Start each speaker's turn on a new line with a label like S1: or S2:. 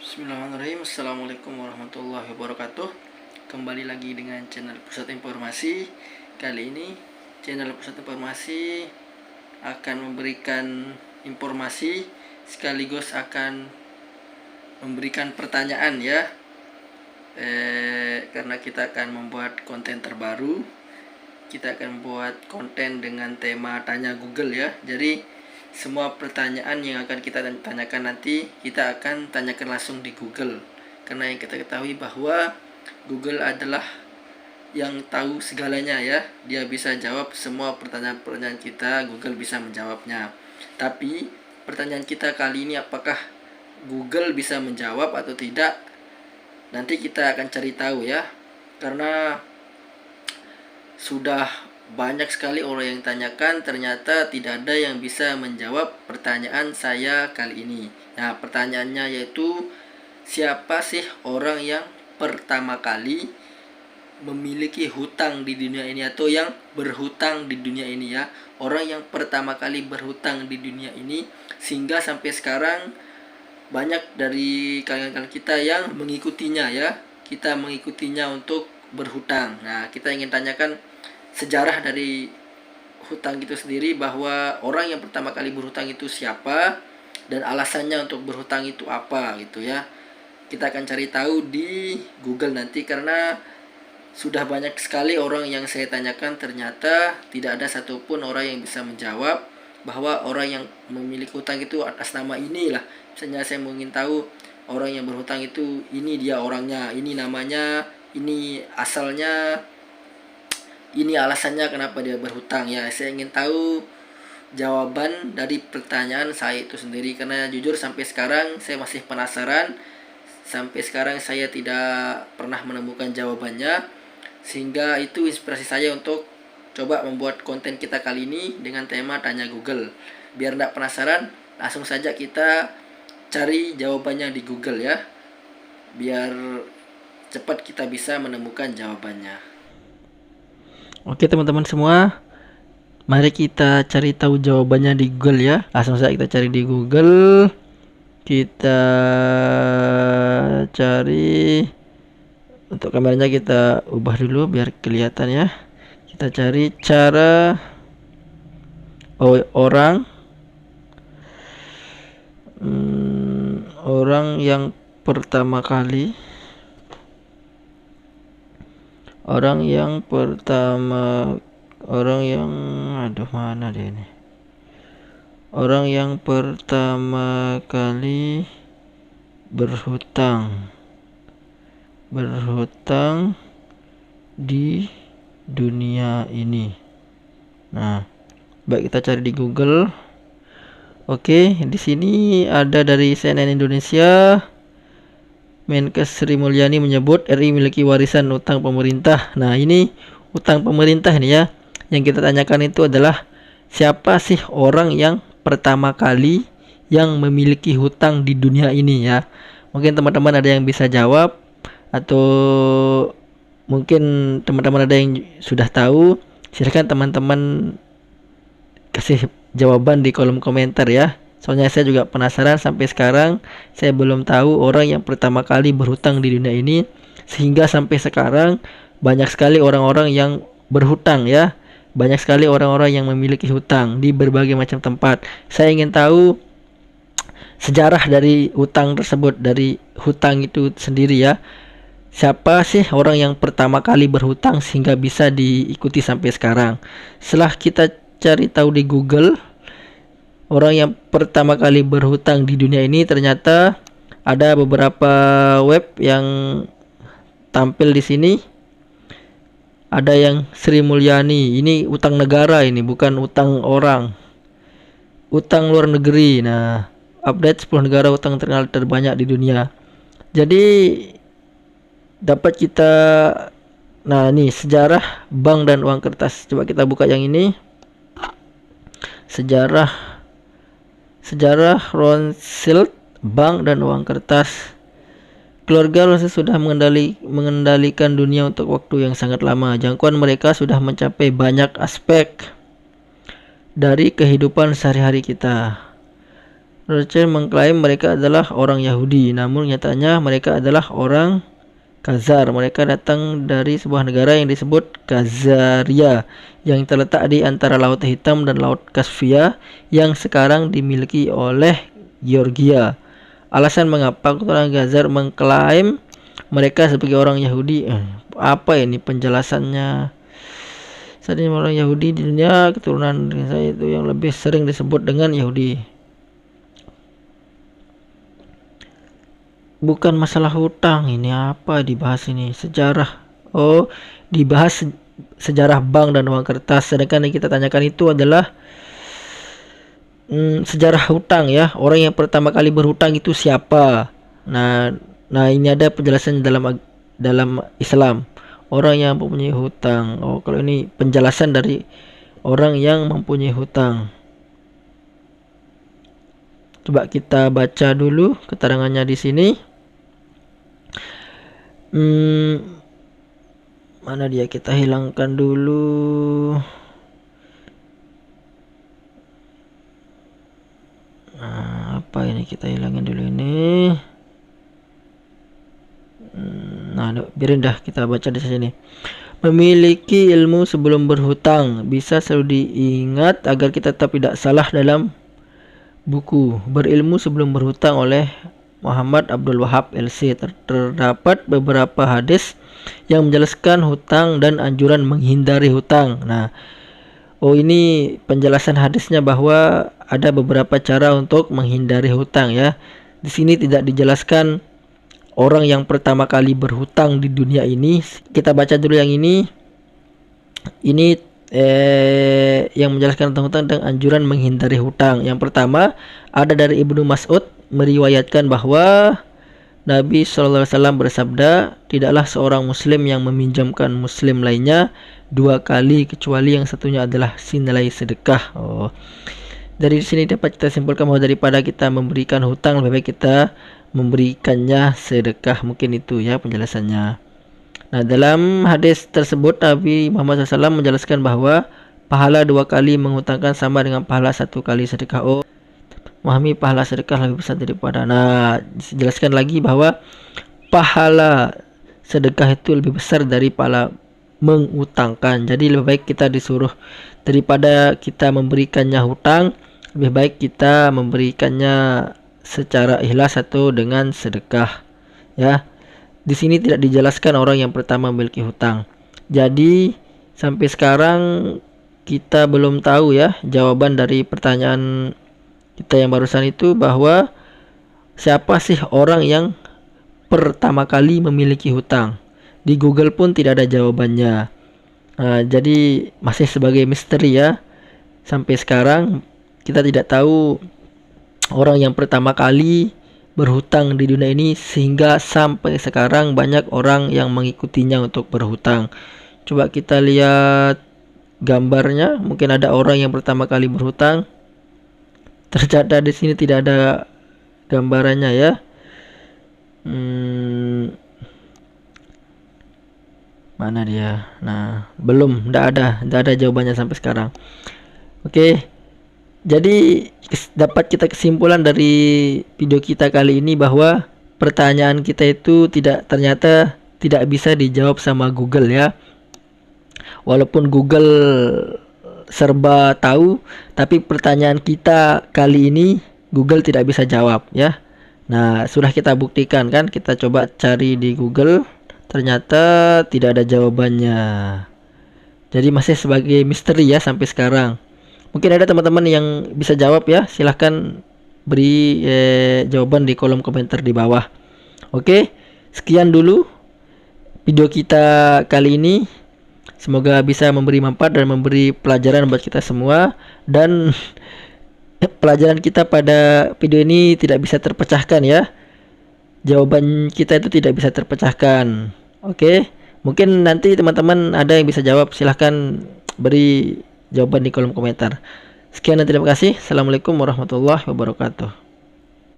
S1: Bismillahirrahmanirrahim. Assalamualaikum warahmatullahi wabarakatuh. Kembali lagi dengan channel Pusat Informasi. Kali ini channel Pusat Informasi akan memberikan informasi sekaligus akan memberikan pertanyaan ya. Karena kita akan membuat konten terbaru. Kita akan membuat konten dengan tema tanya Google ya. Jadi semua pertanyaan yang akan kita tanyakan nanti kita akan tanyakan langsung di Google, karena yang kita ketahui bahwa Google adalah yang tahu segalanya ya. Dia bisa jawab semua pertanyaan-pertanyaan kita, Google bisa menjawabnya. Tapi pertanyaan kita kali ini, apakah Google bisa menjawab atau tidak, nanti kita akan cari tahu ya. Karena sudah banyak sekali orang yang tanyakan, ternyata tidak ada yang bisa menjawab pertanyaan saya kali ini. Nah, pertanyaannya yaitu, siapa sih orang yang pertama kali memiliki hutang di dunia ini, atau yang berhutang di dunia ini ya. Orang yang pertama kali berhutang di dunia ini, sehingga sampai sekarang banyak dari kalangan kita yang mengikutinya ya. Kita mengikutinya untuk berhutang. Nah, kita ingin tanyakan sejarah dari hutang itu sendiri, bahwa orang yang pertama kali berhutang itu siapa dan alasannya untuk berhutang itu apa gitu ya. Kita akan cari tahu di Google nanti, karena sudah banyak sekali orang yang saya tanyakan, ternyata tidak ada satupun orang yang bisa menjawab bahwa orang yang memiliki hutang itu atas nama inilah. Misalnya saya ingin tahu orang yang berhutang itu, ini dia orangnya, ini namanya, ini asalnya, ini alasannya kenapa dia berhutang ya. Saya ingin tahu jawaban dari pertanyaan saya itu sendiri, karena jujur sampai sekarang saya masih penasaran. Sampai sekarang saya tidak pernah menemukan jawabannya, sehingga itu inspirasi saya untuk coba membuat konten kita kali ini dengan tema tanya Google. Biar tidak penasaran, langsung saja kita cari jawabannya di Google ya, biar cepat kita bisa menemukan jawabannya. Oke teman-teman semua, mari kita cari tahu jawabannya di Google ya. Langsung saja kita cari di Google. Kita cari, untuk kameranya kita ubah dulu biar kelihatan ya. Kita cari cara orang yang pertama kali orang yang pertama kali berhutang di dunia ini. Nah, baik, kita cari di Google. Oke, di sini ada dari CNN Indonesia. Menkes Sri Mulyani menyebut RI memiliki warisan utang pemerintah. Nah, ini utang pemerintah nih ya. Yang kita tanyakan itu adalah, siapa sih orang yang pertama kali yang memiliki hutang di dunia ini ya. Mungkin teman-teman ada yang bisa jawab, atau mungkin teman-teman ada yang sudah tahu. Silahkan teman-teman kasih jawaban di kolom komentar ya. Soalnya saya juga penasaran, sampai sekarang saya belum tahu orang yang pertama kali berhutang di dunia ini, sehingga sampai sekarang banyak sekali orang-orang yang berhutang ya. Banyak sekali orang-orang yang memiliki hutang di berbagai macam tempat. Saya ingin tahu sejarah dari hutang tersebut, dari hutang itu sendiri ya. Siapa sih orang yang pertama kali berhutang sehingga bisa diikuti sampai sekarang. Setelah kita cari tahu di Google, orang yang pertama kali berhutang di dunia ini, ternyata ada beberapa web yang tampil di sini. Ada yang Sri Mulyani, ini utang negara, ini bukan utang orang, utang luar negeri. Nah, update 10 negara utang terbanyak di dunia. Jadi dapat kita, nah ini sejarah bank dan uang kertas. Coba kita buka yang ini, sejarah Rothschild, bank dan uang kertas. Keluarga Rothschild sudah mengendalikan dunia untuk waktu yang sangat lama. Jangkauan mereka sudah mencapai banyak aspek dari kehidupan sehari-hari kita. Rothschild mengklaim mereka adalah orang Yahudi, namun nyatanya mereka adalah orang Khazar. Mereka datang dari sebuah negara yang disebut Khazaria, yang terletak di antara Laut Hitam dan Laut Kaspia, yang sekarang dimiliki oleh Georgia. Alasan mengapa keturunan Khazar mengklaim mereka sebagai orang Yahudi, apa ini penjelasannya? Saat ini orang Yahudi di dunia, keturunan saya itu yang lebih sering disebut dengan Yahudi. Bukan masalah hutang, ini apa dibahas ini? Sejarah. Oh, dibahas sejarah bank dan uang kertas. Sedangkan yang kita tanyakan itu adalah sejarah hutang ya. Orang yang pertama kali berhutang itu siapa? Nah ini ada penjelasan dalam Islam. Orang yang mempunyai hutang. Oh, kalau ini penjelasan dari orang yang mempunyai hutang. Coba kita baca dulu keterangannya di sini. Mana dia, kita hilangkan dulu. Nah, apa ini, kita hilangin dulu ini. Nah, biarin dah, kita baca di sini. Memiliki ilmu sebelum berhutang bisa selalu diingat agar kita tetap tidak salah dalam buku Berilmu Sebelum Berhutang oleh Muhammad Abdul Wahab LC. Terdapat beberapa hadis yang menjelaskan hutang dan anjuran menghindari hutang. Nah, ini penjelasan hadisnya bahwa ada beberapa cara untuk menghindari hutang ya. Di sini tidak dijelaskan orang yang pertama kali berhutang di dunia ini. Kita baca dulu yang ini. Ini yang menjelaskan tentang hutang dan anjuran menghindari hutang. Yang pertama ada dari Ibnu Mas'ud, meriwayatkan bahwa Nabi SAW bersabda, tidaklah seorang muslim yang meminjamkan muslim lainnya 2 kali kecuali yang satunya adalah senilai sedekah. Dari sini dapat kita simpulkan bahwa daripada kita memberikan hutang, lebih baik kita memberikannya sedekah. Mungkin itu ya penjelasannya. Nah, dalam hadis tersebut Nabi Muhammad SAW menjelaskan bahwa pahala 2 kali menghutangkan sama dengan pahala 1 kali sedekah. Memahami pahala sedekah lebih besar daripada. Nah, dijelaskan lagi bahwa pahala sedekah itu lebih besar dari pahala mengutangkan. Jadi lebih baik kita disuruh, daripada kita memberikannya hutang, lebih baik kita memberikannya secara ikhlas atau dengan sedekah. Ya. Di sini tidak dijelaskan orang yang pertama memiliki hutang. Jadi sampai sekarang kita belum tahu ya jawaban dari pertanyaan kita yang barusan itu, bahwa siapa sih orang yang pertama kali memiliki hutang. Di Google pun tidak ada jawabannya. Jadi masih sebagai misteri ya. Sampai sekarang kita tidak tahu orang yang pertama kali berhutang di dunia ini, sehingga sampai sekarang banyak orang yang mengikutinya untuk berhutang. Coba kita lihat gambarnya. Mungkin ada orang yang pertama kali berhutang. Tercatat di sini tidak ada gambarannya ya. Mana dia? Nah, belum, tidak ada jawabannya sampai sekarang. Oke. Jadi dapat kita kesimpulan dari video kita kali ini bahwa pertanyaan kita itu ternyata tidak bisa dijawab sama Google ya. Walaupun Google serba tahu, tapi pertanyaan kita kali ini Google tidak bisa jawab ya. Nah, sudah kita buktikan kan, kita coba cari di Google, ternyata tidak ada jawabannya. Jadi masih sebagai misteri ya sampai sekarang. Mungkin ada teman-teman yang bisa jawab ya, silahkan beri jawaban di kolom komentar di bawah. Oke, sekian dulu video kita kali ini. Semoga bisa memberi manfaat dan memberi pelajaran buat kita semua. Dan pelajaran kita pada video ini tidak bisa terpecahkan ya. Jawaban kita itu tidak bisa terpecahkan. Oke, mungkin nanti teman-teman ada yang bisa jawab, silahkan beri jawaban di kolom komentar. Sekian dan terima kasih. Assalamualaikum warahmatullahi wabarakatuh.